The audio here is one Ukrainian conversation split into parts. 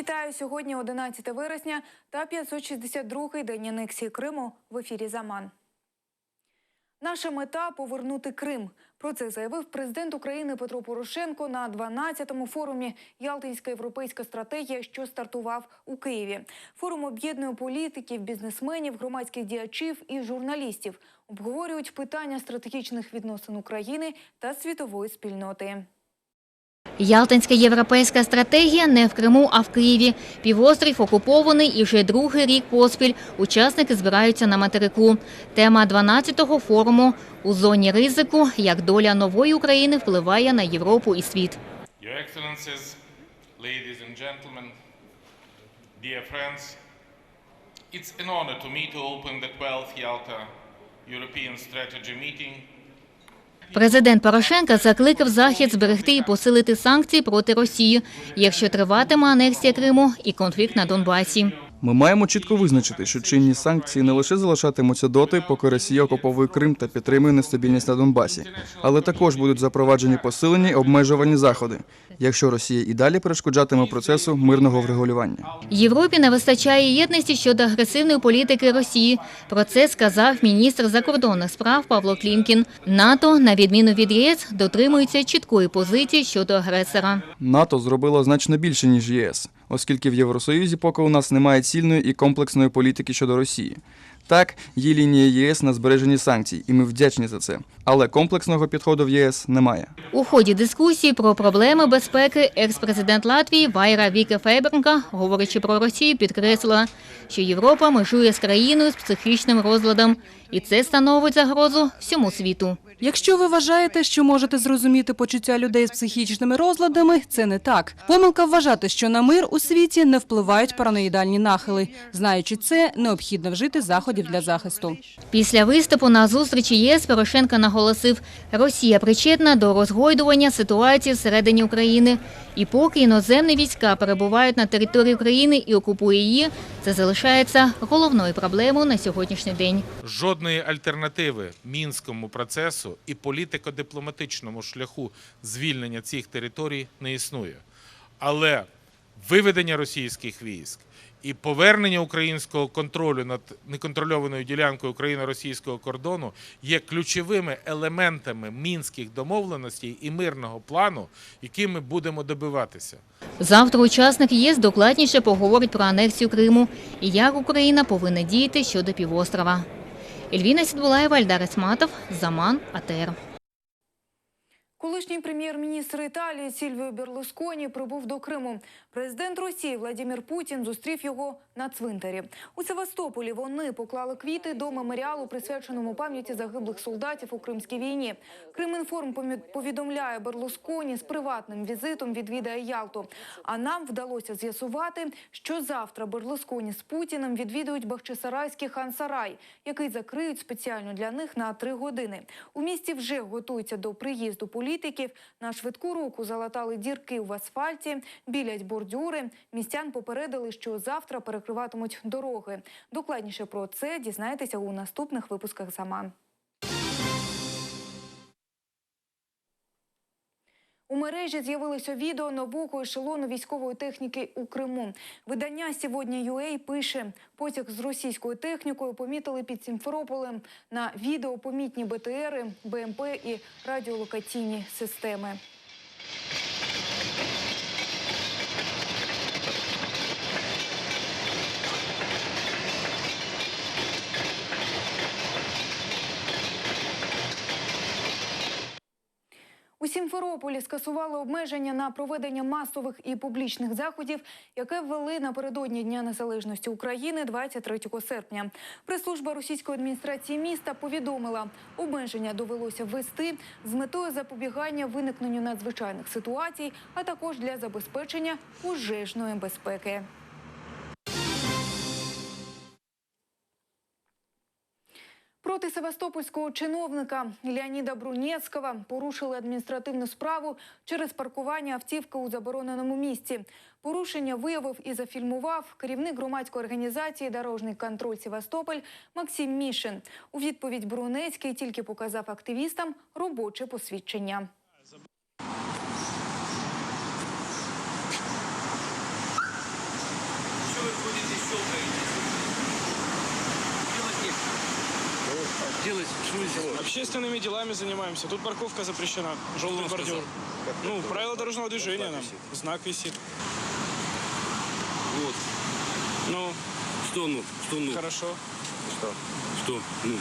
Вітаю! Сьогодні 11 вересня та 562-й день анексії Криму. В ефірі «Заман». Наша мета – повернути Крим. Про це заявив президент України Петро Порошенко на 12-му форумі «Ялтинська європейська стратегія», що стартував у Києві. Форум об'єднує політиків, бізнесменів, громадських діячів і журналістів. Обговорюють питання стратегічних відносин України та світової спільноти. Ялтинська європейська стратегія не в Криму, а в Києві. Півострів окупований і вже другий рік поспіль учасники збираються на материку. Тема 12-го форуму – у зоні ризику, як доля нової України впливає на Європу і світ. Your Excellencies, ladies and gentlemen, dear friends, it's an honor to me to open the 12th Yalta European Strategy meeting. Президент Порошенко закликав Захід зберегти і посилити санкції проти Росії, якщо триватиме анексія Криму і конфлікт на Донбасі. Ми маємо чітко визначити, що чинні санкції не лише залишатимуться доти, поки Росія окуповує Крим та підтримує нестабільність на Донбасі, але також будуть запроваджені посилені й обмежувальні заходи, якщо Росія і далі перешкоджатиме процесу мирного врегулювання. Європі не вистачає єдності щодо агресивної політики Росії. Про це сказав міністр закордонних справ Павло Клімкін. НАТО, на відміну від ЄС, дотримується чіткої позиції щодо агресора. НАТО зробило значно більше, ніж ЄС, оскільки в Євросоюзі поки у нас немає цільної і комплексної політики щодо Росії. Так, є лінія єС на збереженні санкцій, і ми вдячні за це. Але комплексного підходу в ЄС немає. У ході дискусії про проблеми безпеки екс-президент Латвії Вайра Віке-Фейберга, говорячи про Росію, підкреслила, що Європа межує з країною з психічним розладом. І це становить загрозу всьому світу. Якщо ви вважаєте, що можете зрозуміти почуття людей з психічними розладами, це не так. Помилка вважати, що на мир у світі не впливають параноїдальні нахили. Знаючи це, необхідно вжити заходів для захисту. Після виступу на зустрічі ЄС Порошенко наголосив, Росія причетна до розгойдування ситуації всередині України. І поки іноземні війська перебувають на території України і окупує її, це залишається головною проблемою на сьогоднішній день. Жодної альтернативи мінському процесу і політико-дипломатичному шляху звільнення цих територій не існує. Але виведення російських військ і повернення українського контролю над неконтрольованою ділянкою україно-російського кордону є ключовими елементами мінських домовленостей і мирного плану, яким ми будемо добиватися. Завтра учасники ЄС докладніше поговорять про анексію Криму і як Україна повинна діяти щодо півострова. Ельвіна Сідбулаєва, Ельдар Ісматов, «Заман», АТР. Колишній прем'єр-міністр Італії Сільвіо Берлусконі прибув до Криму. Президент Росії Владимир Путін зустрів його на цвинтарі. У Севастополі вони поклали квіти до меморіалу, присвяченому пам'яті загиблих солдатів у Кримській війні. Кримінформ повідомляє, Берлусконі з приватним візитом відвідає Ялту. А нам вдалося з'ясувати, що завтра Берлусконі з Путіним відвідують Бахчисарайський хан-сарай, який закриють спеціально для них на 3 години. У місті вже готуються до приїзду політиків. На швидку руку залатали дірки в асфальті, білять бордюри. Містян попередили, що завтра перекриватимуть дороги. Докладніше про це дізнаєтеся у наступних випусках «Заман». У мережі з'явилося відео нового ешелону військової техніки у Криму. Видання «Сьогодні.UA» пише, потяг з російською технікою помітили під Сімферополем. На відео помітні БТРи, БМП і радіолокаційні системи. У Сімферополі скасували обмеження на проведення масових і публічних заходів, яке ввели напередодні Дня Незалежності України 23 серпня. Прес-служба російської адміністрації міста повідомила, обмеження довелося ввести з метою запобігання виникненню надзвичайних ситуацій, а також для забезпечення пожежної безпеки. Проти севастопольського чиновника Леоніда Брунецького порушили адміністративну справу через паркування автівки у забороненому місці. Порушення виявив і зафільмував керівник громадської організації «Дорожній контроль Севастополь» Максим Мішин. У відповідь Брунецький тільки показав активістам робоче посвідчення. делаете? Почему не делаете? Общественными делами занимаемся. Тут парковка запрещена. Желтый бордюр. Ну, правила дорожного движения нам. Знак висит. Вот. Ну, Что ну? Что ну? хорошо. Что? Ну,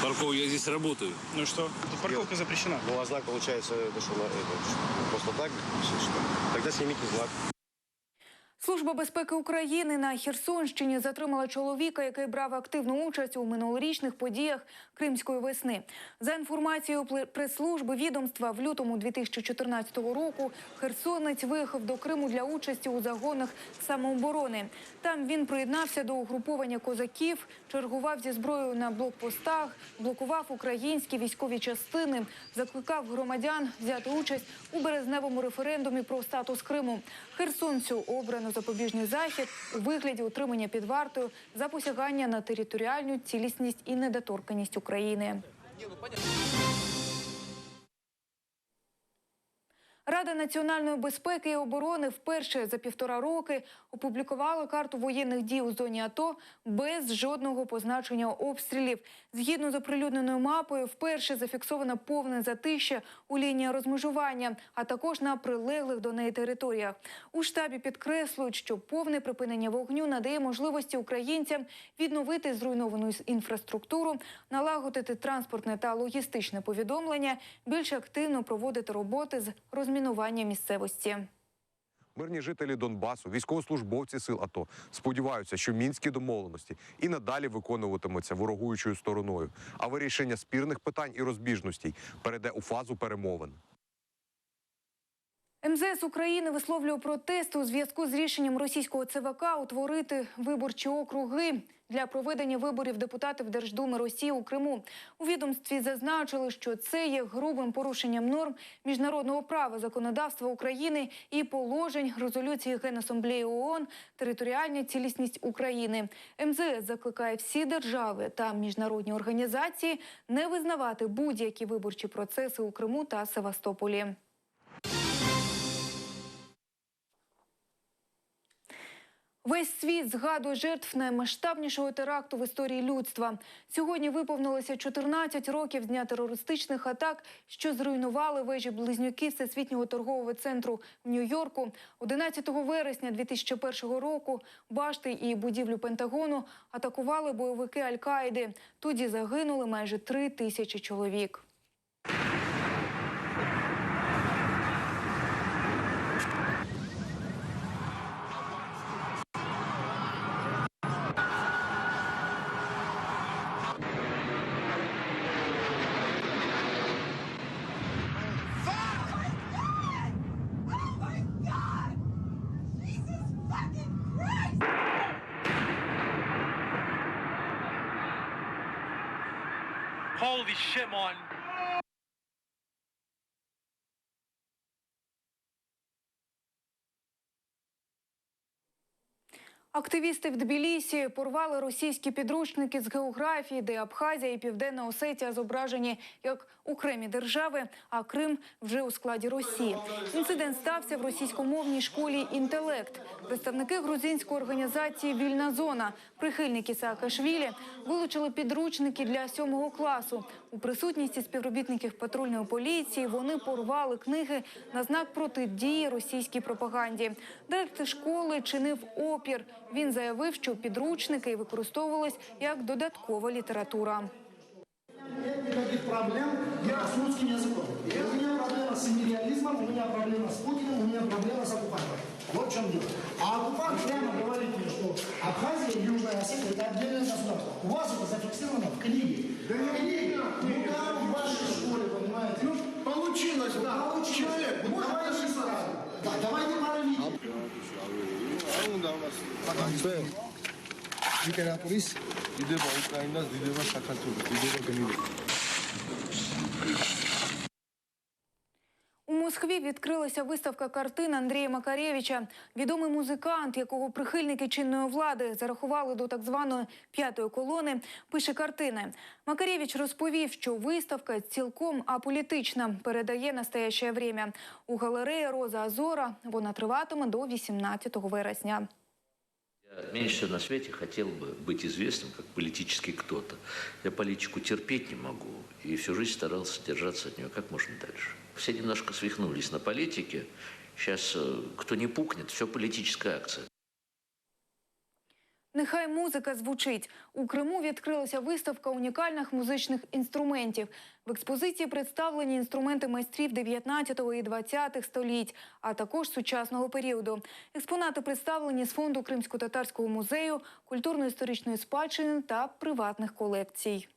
парковка, я здесь работаю. Ну что? Тут парковка запрещена. Ну, а знак, получается, это что, просто так? Что? Тогда снимите знак. Служба безпеки України на Херсонщині затримала чоловіка, який брав активну участь у минулорічних подіях Кримської весни. За інформацією прес-служби відомства, в лютому 2014 року херсонець виїхав до Криму для участі у загонах самооборони. Там він приєднався до угруповання козаків, чергував зі зброєю на блокпостах, блокував українські військові частини, закликав громадян взяти участь у березневому референдумі про статус Криму. Херсонцю обрано запобіжний захід у вигляді утримання під вартою за посягання на територіальну цілісність і недоторканність України. Рада національної безпеки і оборони вперше за 1,5 роки опублікувала карту воєнних дій у зоні АТО без жодного позначення обстрілів. Згідно з оприлюдненою мапою, вперше зафіксовано повне затища у лінії розмежування, а також на прилеглих до неї територіях. У штабі підкреслюють, що повне припинення вогню надає можливості українцям відновити зруйновану інфраструктуру, налагодити транспортне та логістичне повідомлення, більш активно проводити роботи з розмінування місцевості. Мирні жителі Донбасу, військовослужбовці сил АТО сподіваються, що мінські домовленості і надалі виконуватимуться ворогуючою стороною, а вирішення спірних питань і розбіжностей перейде у фазу перемовин. МЗС України висловлює протест у зв'язку з рішенням російського ЦВК утворити виборчі округи для проведення виборів депутатів Держдуми Росії у Криму. У відомстві зазначили, що це є грубим порушенням норм міжнародного права, законодавства України і положень резолюції Генасамблеї ООН «Територіальна цілісність України». МЗС закликає всі держави та міжнародні організації не визнавати будь-які виборчі процеси у Криму та Севастополі. Весь світ згадує жертв наймасштабнішого теракту в історії людства. Сьогодні виповнилося 14 років з дня терористичних атак, що зруйнували вежі-близнюки Всесвітнього торгового центру в Нью-Йорку. 11 вересня 2001 року башти і будівлю Пентагону атакували бойовики Аль-Каїди. Тоді загинули майже 3000 чоловік. Holy shit, man. Активісти в Тбілісі порвали російські підручники з географії, де Абхазія і Південна Осетія зображені як окремі держави, а Крим вже у складі Росії. Інцидент стався в російськомовній школі «Інтелект». Представники грузинської організації «Вільна зона», прихильники Саакашвілі, вилучили підручники для 7 класу. У присутності співробітників патрульної поліції вони порвали книги на знак протидії російській пропаганді. Директор школи чинив опір. Він заявив, що підручники використовувались як додаткова література. Нет никаких проблем с русским языком. У меня проблема с империализмом, у меня проблема с Путиным, у меня проблема с оккупантом. Вот в чем дело. А оккупант прямо говорит мне, что Абхазия и Южная Осетия – это отдельное государство. У вас это зафиксировано в книге. Да в книге? Ну да, в вашей школе, понимаете? Ну, получилось, да. Получилось. Человек, вот давайте сразу. Да, давайте пару видео. ლიტერატურის დიდება უკრაინას, დიდება საქართველოს, დიდება გმირობა. У Москві відкрилася виставка картин Андрія Макаревича. Відомий музикант, якого прихильники чинної влади зарахували до так званої «п'ятої колони», пише картини. Макаревич розповів, що виставка цілком аполітична, передає настояще время. У галереї «Роза Азора» вона триватиме до 18 вересня. меньше всего на свете хотел бы быть известным как политический кто-то. Я политику терпеть не могу и всю жизнь старался держаться от нее как можно дальше. Все немножко свихнулись на политике. Сейчас кто не пукнет, все политическая акция. Нехай музика звучить. У Криму відкрилася виставка унікальних музичних інструментів. В експозиції представлені інструменти майстрів 19 і 20 століть, а також сучасного періоду. Експонати представлені з фонду Кримсько-татарського музею, культурно-історичної спадщини та приватних колекцій.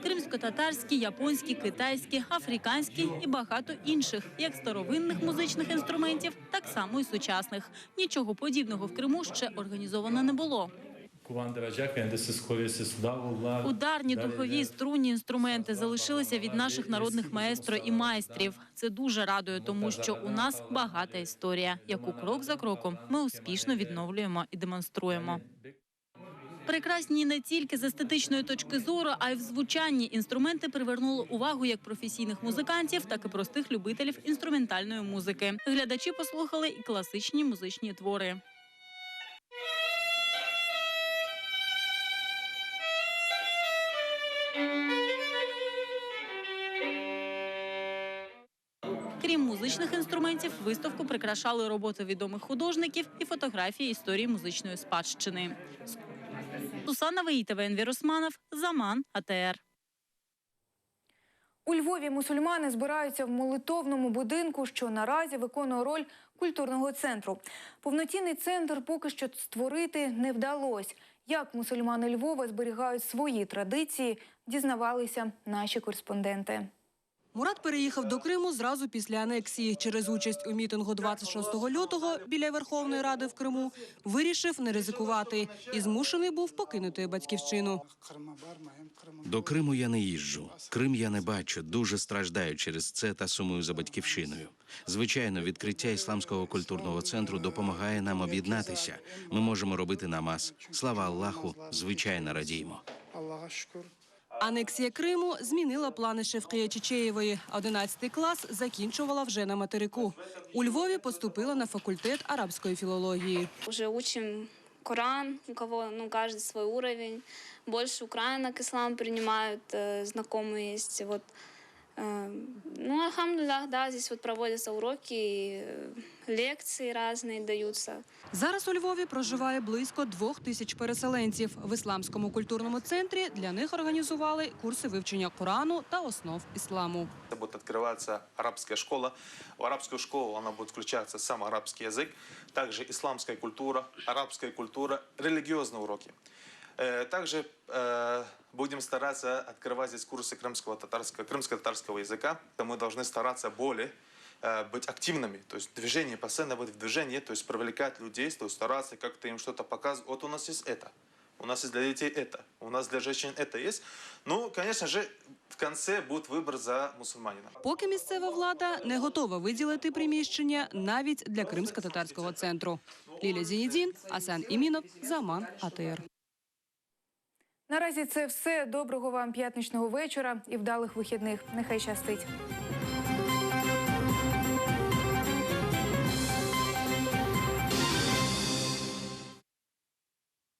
Кримсько-татарські, японські, китайські, африканські і багато інших, як старовинних музичних інструментів, так само і сучасних. Нічого подібного в Криму ще організовано не було. Ударні, духові, струнні інструменти залишилися від наших народних маестро і майстрів. Це дуже радує, тому що у нас багата історія, яку крок за кроком ми успішно відновлюємо і демонструємо. Прекрасні не тільки з естетичної точки зору, а й в звучанні. Інструменти привернули увагу як професійних музикантів, так і простих любителів інструментальної музики. Глядачі послухали і класичні музичні твори. Крім музичних інструментів, виставку прикрашали роботи відомих художників і фотографії історії музичної спадщини. Сусана Веїтова, Енвір Османов, Заман, АТР. У Львові мусульмани збираються в молитовному будинку, що наразі виконує роль культурного центру. Повноцінний центр поки що створити не вдалося. Як мусульмани Львова зберігають свої традиції, дізнавалися наші кореспонденти. Мурат переїхав до Криму зразу після анексії. Через участь у мітингу 26 лютого біля Верховної Ради в Криму вирішив не ризикувати і змушений був покинути батьківщину. До Криму я не їжджу. Крим я не бачу. Дуже страждаю через це та сумую за батьківщиною. Звичайно, відкриття Ісламського культурного центру допомагає нам об'єднатися. Ми можемо робити намаз. Слава Аллаху, звичайно, радіємо. Анексія Криму змінила плани Шевкія Чечеєвої. 11 клас закінчувала вже на материку. У Львові поступила на факультет арабської філології. Уже учимо Коран, у кого каждый свой уровень. Больше украинок ислам принимают, знакомые есть. Вот. Альхамдулиллах, да, здесь проводятся уроки, лекции разные даются. Зараз у Львові проживає близько 2000 переселенців. В Ісламському культурному центрі для них організували курси вивчення Корану та основ ісламу. Будет открываться арабская школа. В арабскую школу она будет включаться сам арабский язык, также исламская культура, арабская культура, религиозные уроки. Также будем стараться открывать здесь курсы крымско-татарского языка. Мы должны стараться более быть активными, то есть движение, постоянно быть в движении, то есть привлекать людей, то есть стараться как-то им что-то показывать. Вот у нас есть это, у нас есть для детей это, у нас для женщин это есть. Ну, конечно же, в конце будет выбор за мусульманина. Поки місцева влада не готова виділити приміщення навіть для Кримсько-татарського центру. Лілія Зінідін, Асан Імінов, Заман, АТР. Наразі це все. Доброго вам п'ятничного вечора і вдалих вихідних. Нехай щастить.